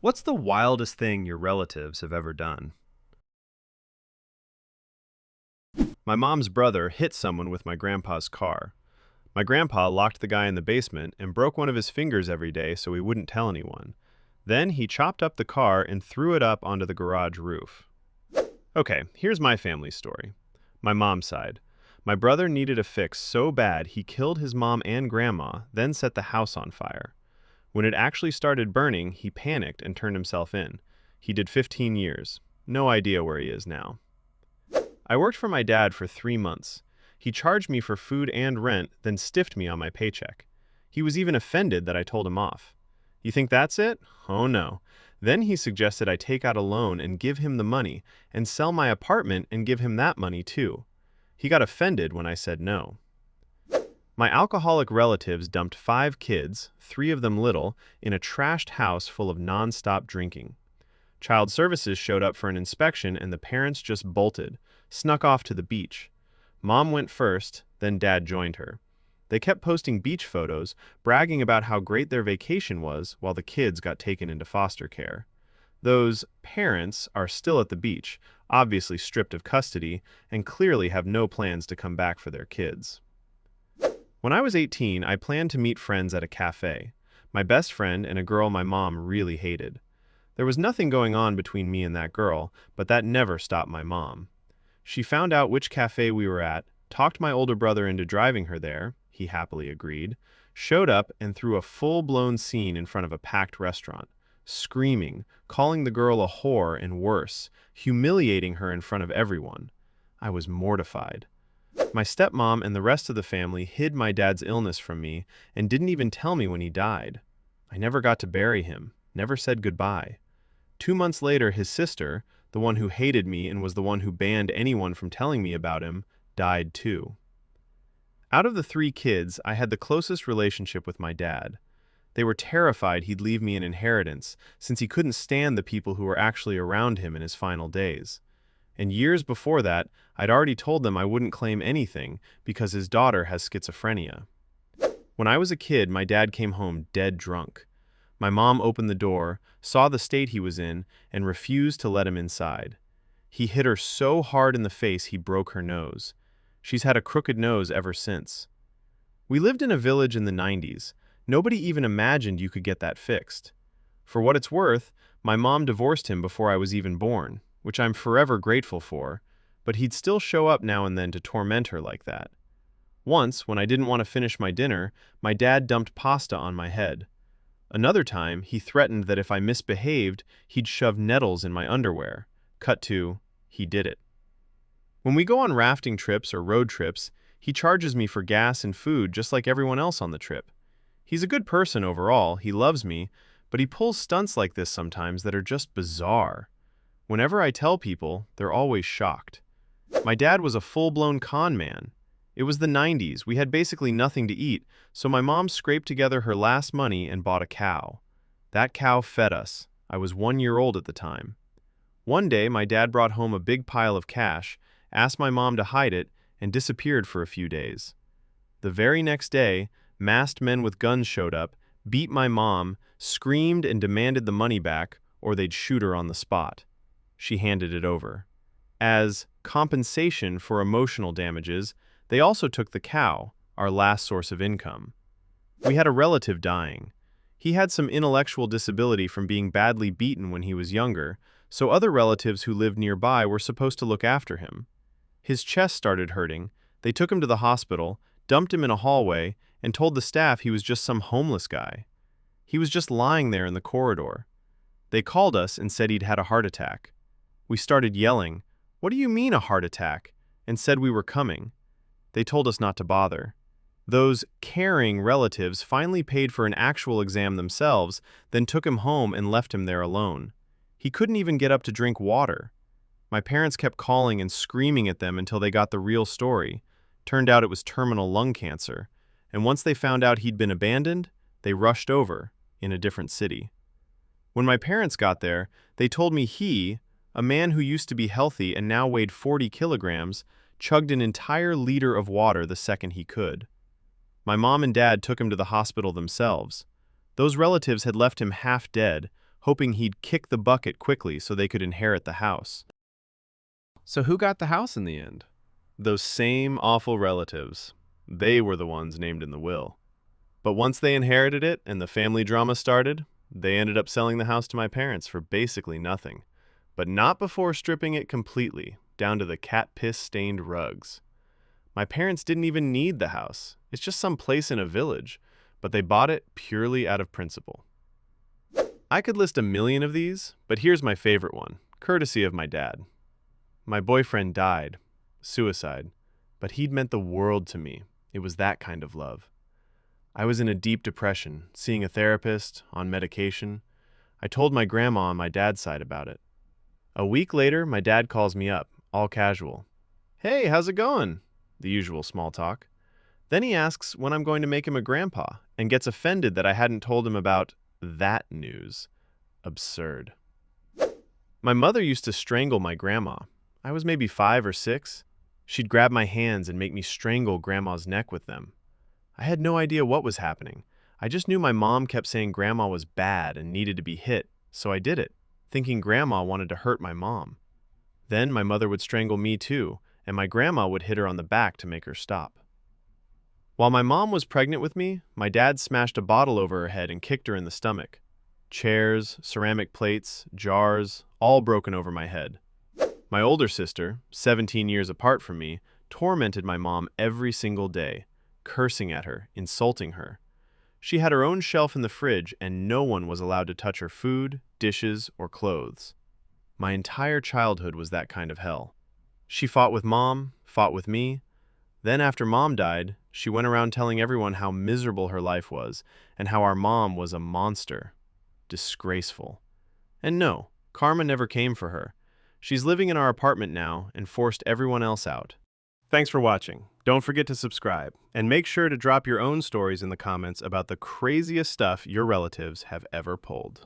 What's the wildest thing your relatives have ever done? My mom's brother hit someone with my grandpa's car. My grandpa locked the guy in the basement and broke one of his fingers every day so he wouldn't tell anyone. Then he chopped up the car and threw it up onto the garage roof. Okay, here's my family story. My mom's side. My brother needed a fix so bad he killed his mom and grandma, then set the house on fire. When it actually started burning, he panicked and turned himself in. He did 15 years. No idea where he is now. I worked for my dad for 3 months. He charged me for food and rent, then stiffed me on my paycheck. He was even offended that I told him off. You think that's it? Oh no. Then he suggested I take out a loan and give him the money, and sell my apartment and give him that money too. He got offended when I said no. My alcoholic relatives dumped 5 kids, 3 of them little, in a trashed house full of non-stop drinking. Child Services showed up for an inspection and the parents just bolted, snuck off to the beach. Mom went first, then Dad joined her. They kept posting beach photos, bragging about how great their vacation was while the kids got taken into foster care. Those parents are still at the beach, obviously stripped of custody, and clearly have no plans to come back for their kids. When I was 18, I planned to meet friends at a cafe. My best friend and a girl my mom really hated. There was nothing going on between me and that girl, but that never stopped my mom. She found out which cafe we were at, talked my older brother into driving her there, he happily agreed, showed up and threw a full-blown scene in front of a packed restaurant, screaming, calling the girl a whore and worse, humiliating her in front of everyone. I was mortified. My stepmom and the rest of the family hid my dad's illness from me and didn't even tell me when he died. I never got to bury him, never said goodbye. 2 months later, his sister, the one who hated me and was the one who banned anyone from telling me about him, died too. Out of the 3 kids, I had the closest relationship with my dad. They were terrified he'd leave me an inheritance, since he couldn't stand the people who were actually around him in his final days. And years before that, I'd already told them I wouldn't claim anything because his daughter has schizophrenia. When I was a kid, my dad came home dead drunk. My mom opened the door, saw the state he was in, and refused to let him inside. He hit her so hard in the face he broke her nose. She's had a crooked nose ever since. We lived in a village in the 90s. Nobody even imagined you could get that fixed. For what it's worth, my mom divorced him before I was even born, which I'm forever grateful for, but he'd still show up now and then to torment her like that. Once, when I didn't want to finish my dinner, my dad dumped pasta on my head. Another time, he threatened that if I misbehaved, he'd shove nettles in my underwear. Cut to, he did it. When we go on rafting trips or road trips, he charges me for gas and food just like everyone else on the trip. He's a good person overall, he loves me, but he pulls stunts like this sometimes that are just bizarre. Whenever I tell people, they're always shocked. My dad was a full-blown con man. It was the 90s, we had basically nothing to eat, so my mom scraped together her last money and bought a cow. That cow fed us. I was 1 year old at the time. One day, my dad brought home a big pile of cash, asked my mom to hide it, and disappeared for a few days. The very next day, masked men with guns showed up, beat my mom, screamed and demanded the money back, or they'd shoot her on the spot. She handed it over. As compensation for emotional damages, they also took the cow, our last source of income. We had a relative dying. He had some intellectual disability from being badly beaten when he was younger, so other relatives who lived nearby were supposed to look after him. His chest started hurting. They took him to the hospital, dumped him in a hallway, and told the staff he was just some homeless guy. He was just lying there in the corridor. They called us and said he'd had a heart attack. We started yelling, "What do you mean a heart attack?" and said we were coming. They told us not to bother. Those caring relatives finally paid for an actual exam themselves, then took him home and left him there alone. He couldn't even get up to drink water. My parents kept calling and screaming at them until they got the real story. Turned out it was terminal lung cancer, and once they found out he'd been abandoned, they rushed over, in a different city. When my parents got there, they told me he, a man who used to be healthy and now weighed 40 kilograms, chugged an entire liter of water the second he could. My mom and dad took him to the hospital themselves. Those relatives had left him half dead, hoping he'd kick the bucket quickly so they could inherit the house. So who got the house in the end? Those same awful relatives. They were the ones named in the will. But once they inherited it and the family drama started, they ended up selling the house to my parents for basically nothing. But not before stripping it completely, down to the cat piss-stained rugs. My parents didn't even need the house. It's just some place in a village, but they bought it purely out of principle. I could list a million of these, but here's my favorite one, courtesy of my dad. My boyfriend died, suicide, but he'd meant the world to me. It was that kind of love. I was in a deep depression, seeing a therapist, on medication. I told my grandma on my dad's side about it. A week later, my dad calls me up, all casual. "Hey, how's it going?" The usual small talk. Then he asks when I'm going to make him a grandpa, and gets offended that I hadn't told him about that news. Absurd. My mother used to strangle my grandma. I was maybe 5 or 6. She'd grab my hands and make me strangle grandma's neck with them. I had no idea what was happening. I just knew my mom kept saying grandma was bad and needed to be hit, so I did it, thinking grandma wanted to hurt my mom. Then my mother would strangle me too, and my grandma would hit her on the back to make her stop. While my mom was pregnant with me, my dad smashed a bottle over her head and kicked her in the stomach. Chairs, ceramic plates, jars, all broken over my head. My older sister, 17 years apart from me, tormented my mom every single day, cursing at her, insulting her. She had her own shelf in the fridge, and no one was allowed to touch her food, dishes, or clothes. My entire childhood was that kind of hell. She fought with Mom, fought with me. Then after Mom died, she went around telling everyone how miserable her life was, and how our mom was a monster. Disgraceful. And no, karma never came for her. She's living in our apartment now and forced everyone else out. Thanks for watching. Don't forget to subscribe, and make sure to drop your own stories in the comments about the craziest stuff your relatives have ever pulled.